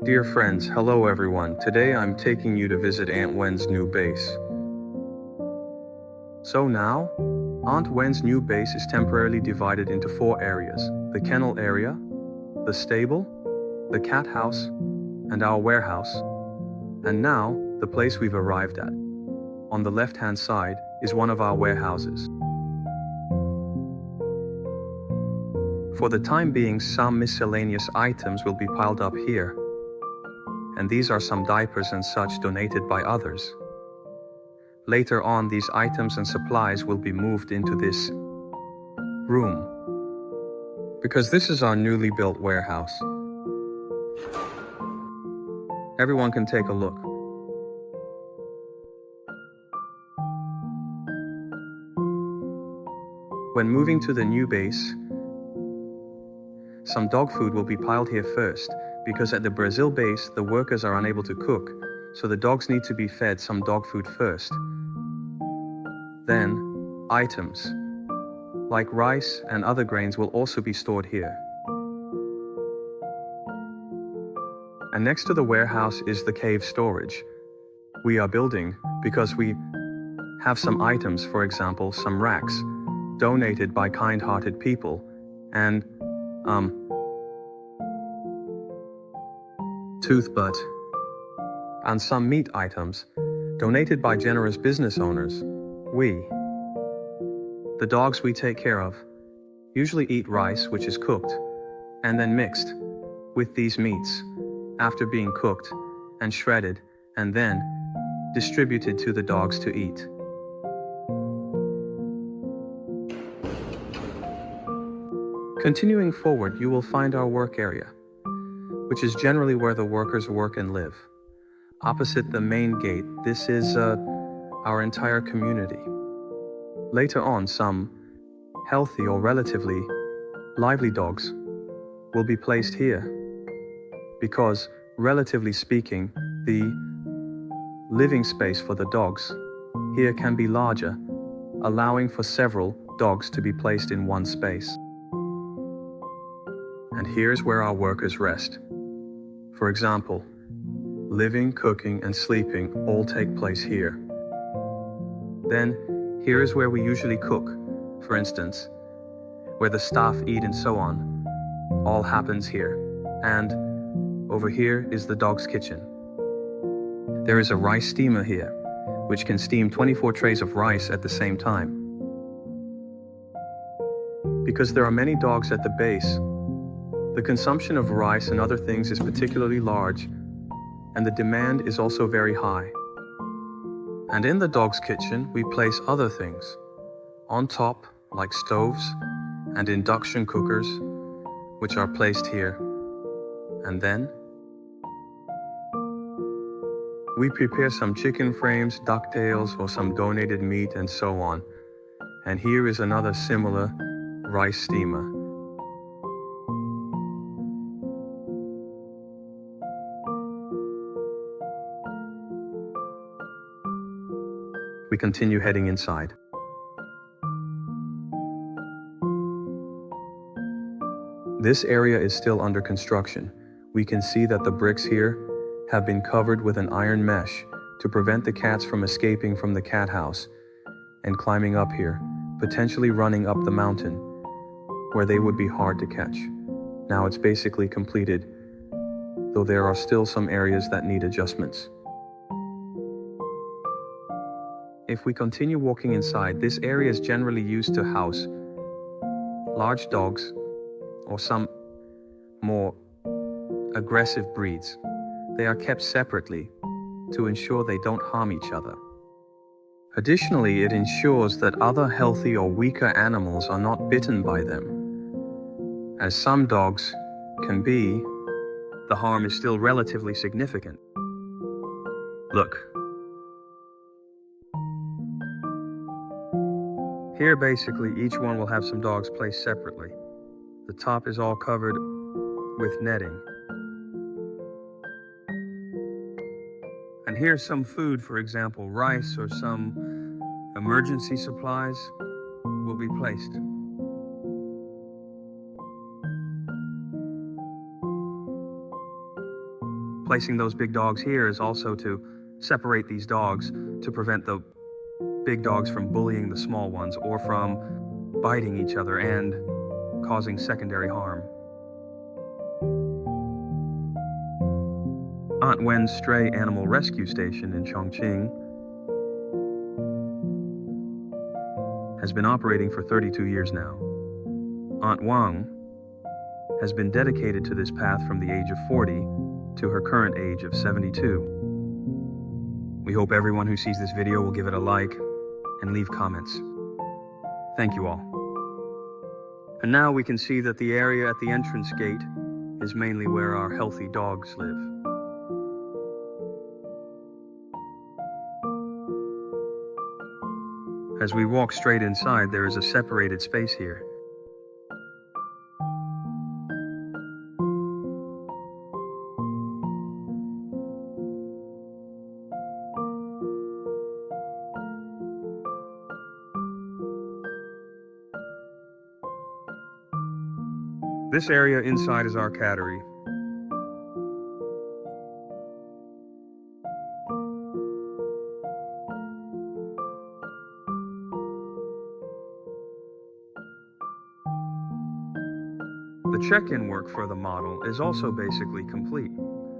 Dear friends, hello everyone. Today I'm taking you to visit Aunt Wen's new base. So now, Aunt Wen's new base is temporarily divided into 4 areas: the kennel area, the stable, the cat house, and our warehouse. And now, the place we've arrived at. On the left-hand side is one of our warehouses. For the time being, some miscellaneous items will be piled up here. And these are some diapers and such donated by others. Later on, these items and supplies will be moved into this room, because this is our newly built warehouse. Everyone can take a look. When moving to the new base, some dog food will be piled here first, because at the Brazil base, the workers are unable to cook, so the dogs need to be fed some dog food first. Then, items like rice and other grains will also be stored here. And next to the warehouse is the cave storage. We are building because we have some items, for example, some racks, donated by kind-hearted people, and, toothbud, and some meat items, donated by generous business owners. The dogs we take care of, usually eat rice which is cooked, and then mixed with these meats, after being cooked and shredded, and then distributed to the dogs to eat. Continuing forward, you will find our work area, which is generally where the workers work and live. Opposite the main gate, this is our entire community. Later on, some healthy or relatively lively dogs will be placed here, because, relatively speaking, the living space for the dogs here can be larger, allowing for several dogs to be placed in one space. And here's where our workers rest. For example, living, cooking, and sleeping all take place here. Then, here is where we usually cook, for instance, where the staff eat and so on. All happens here. And over here is the dog's kitchen. There is a rice steamer here, which can steam 24 trays of rice at the same time. Because there are many dogs at the base, the consumption of rice and other things is particularly large, and the demand is also very high. And in the dog's kitchen, we place other things on top, like stoves and induction cookers, which are placed here. And then we prepare some chicken frames, ducktails, or some donated meat, and so on. And here is another similar rice steamer. We continue heading inside. This area is still under construction. We can see that the bricks here have been covered with an iron mesh to prevent the cats from escaping from the cat house and climbing up here, potentially running up the mountain, where they would be hard to catch. Now it's basically completed, though there are still some areas that need adjustments. If we continue walking inside, this area is generally used to house large dogs or some more aggressive breeds. They are kept separately to ensure they don't harm each other. Additionally, it ensures that other healthy or weaker animals are not bitten by them. As some dogs can be, the harm is still relatively significant. Look. Here, basically, each one will have some dogs placed separately. The top is all covered with netting. And here's some food, for example, rice or some emergency supplies will be placed. Placing those big dogs here is also to separate these dogs to prevent the big dogs from bullying the small ones or from biting each other and causing secondary harm. Aunt Wen's Stray Animal Rescue Station in Chongqing has been operating for 32 years now. Aunt Wang has been dedicated to this path from the age of 40 to her current age of 72. We hope everyone who sees this video will give it a like and leave comments. Thank you all. And now we can see that the area at the entrance gate is mainly where our healthy dogs live. As we walk straight inside, there is a separated space here. This area inside is our cattery. The check-in work for the model is also basically complete.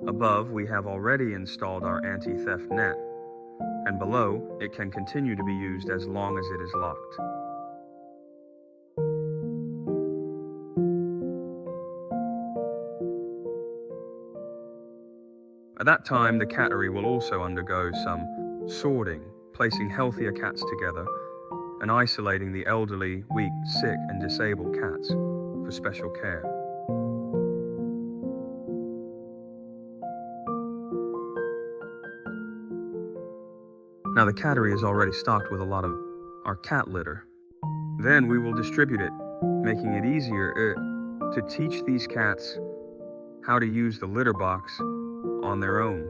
Above, we have already installed our anti-theft net, and below, it can continue to be used as long as it is locked. At that time, the cattery will also undergo some sorting, placing healthier cats together and isolating the elderly, weak, sick, and disabled cats for special care. Now the cattery is already stocked with a lot of our cat litter. Then we will distribute it, making it easier to teach these cats how to use the litter box on their own.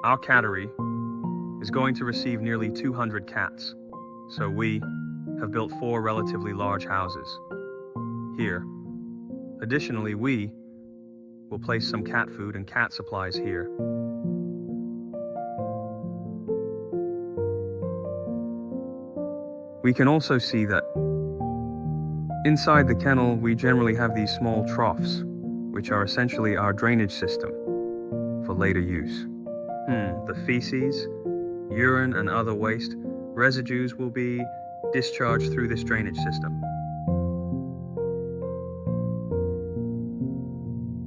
Our cattery is going to receive nearly 200 cats, so we have built 4 relatively large houses here. Additionally, we will place some cat food and cat supplies here. We can also see that inside the kennel, we generally have these small troughs, which are essentially our drainage system for later use. The feces, urine, and other waste residues will be discharged through this drainage system.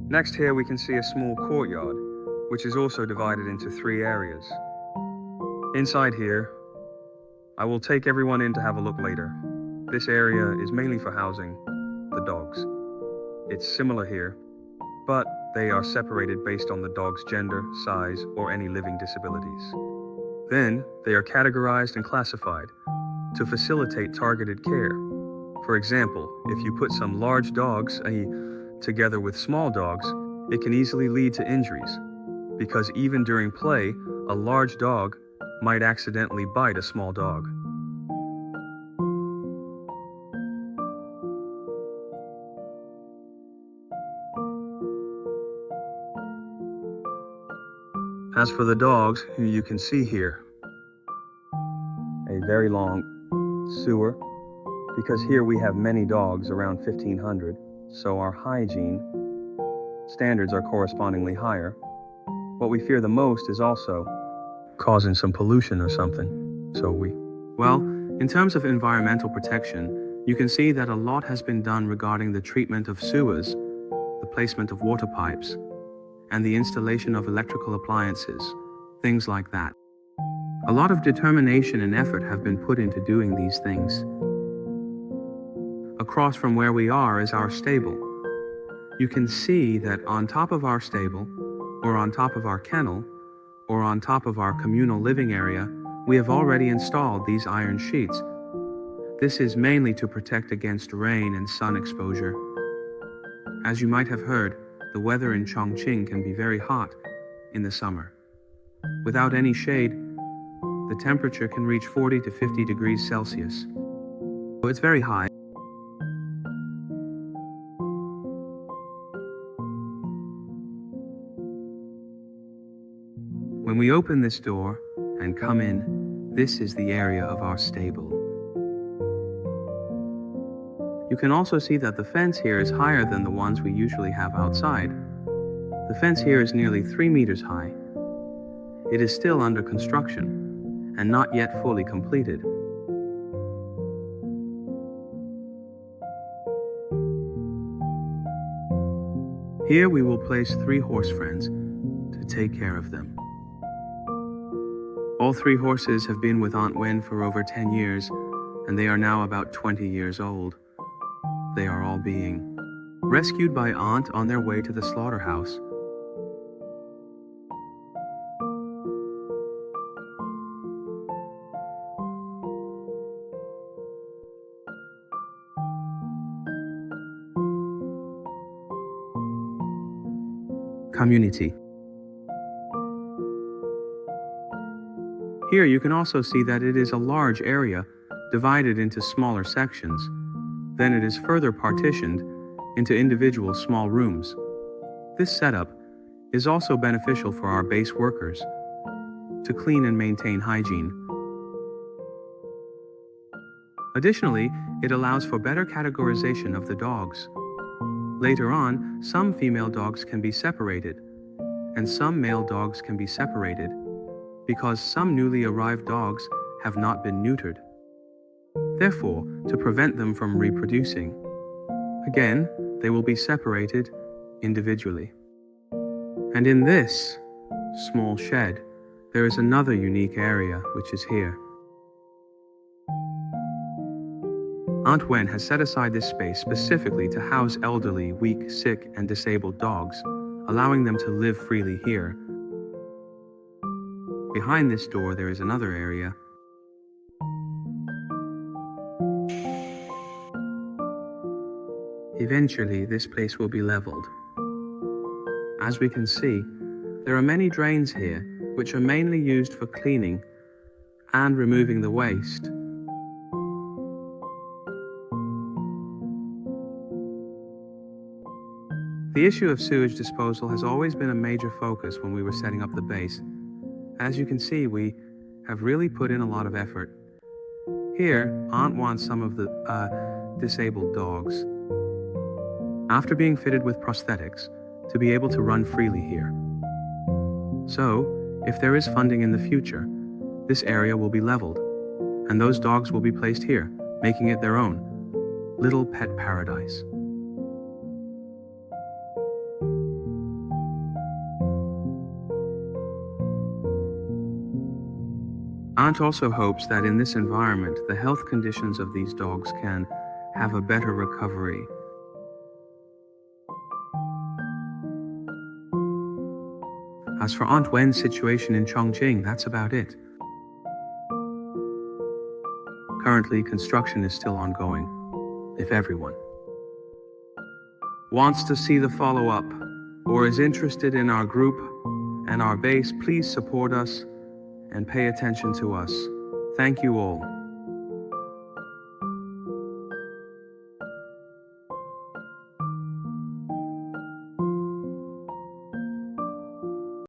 Next here we can see a small courtyard, which is also divided into 3 areas. Inside here, I will take everyone in to have a look later. This area is mainly for housing the dogs. It's similar here, but they are separated based on the dog's gender, size, or any living disabilities. Then, they are categorized and classified to facilitate targeted care. For example, if you put some large dogs together with small dogs, it can easily lead to injuries, because even during play, a large dog might accidentally bite a small dog. As for the dogs, who you can see here, a very long sewer, because here we have many dogs, around 1,500, so our hygiene standards are correspondingly higher. What we fear the most is also causing some pollution or something. Well, in terms of environmental protection, you can see that a lot has been done regarding the treatment of sewers, the placement of water pipes, and the installation of electrical appliances, things like that. A lot of determination and effort have been put into doing these things. Across from where we are is our stable. You can see that on top of our stable, or on top of our kennel, or on top of our communal living area, we have already installed these iron sheets. This is mainly to protect against rain and sun exposure. As you might have heard, the weather in Chongqing can be very hot in the summer. Without any shade, the temperature can reach 40 to 50 degrees Celsius. It's very high. When we open this door and come in, this is the area of our stable. You can also see that the fence here is higher than the ones we usually have outside. The fence here is nearly 3 meters high. It is still under construction and not yet fully completed. Here we will place 3 horse friends to take care of them. All 3 horses have been with Aunt Wen for over 10 years, and they are now about 20 years old. They are all being rescued by Aunt on their way to the slaughterhouse. Community. Here you can also see that it is a large area divided into smaller sections. Then it is further partitioned into individual small rooms. This setup is also beneficial for our base workers to clean and maintain hygiene. Additionally, it allows for better categorization of the dogs. Later on, some female dogs can be separated, and some male dogs can be separated, because some newly arrived dogs have not been neutered. Therefore, to prevent them from reproducing, again, they will be separated individually. And in this small shed, there is another unique area, which is here. Aunt Wen has set aside this space specifically to house elderly, weak, sick, and disabled dogs, allowing them to live freely here. Behind this door, there is another area. Eventually, this place will be leveled. As we can see, there are many drains here, which are mainly used for cleaning and removing the waste. The issue of sewage disposal has always been a major focus when we were setting up the base. As you can see, we have really put in a lot of effort. Here, Aunt wants some of the disabled dogs, after being fitted with prosthetics, to be able to run freely here. So, if there is funding in the future, this area will be leveled, and those dogs will be placed here, making it their own little pet paradise. Aunt also hopes that in this environment, the health conditions of these dogs can have a better recovery. As for Aunt Wen's situation in Chongqing, that's about it. Currently, construction is still ongoing. If everyone wants to see the follow-up or is interested in our group and our base, please support us and pay attention to us. Thank you all.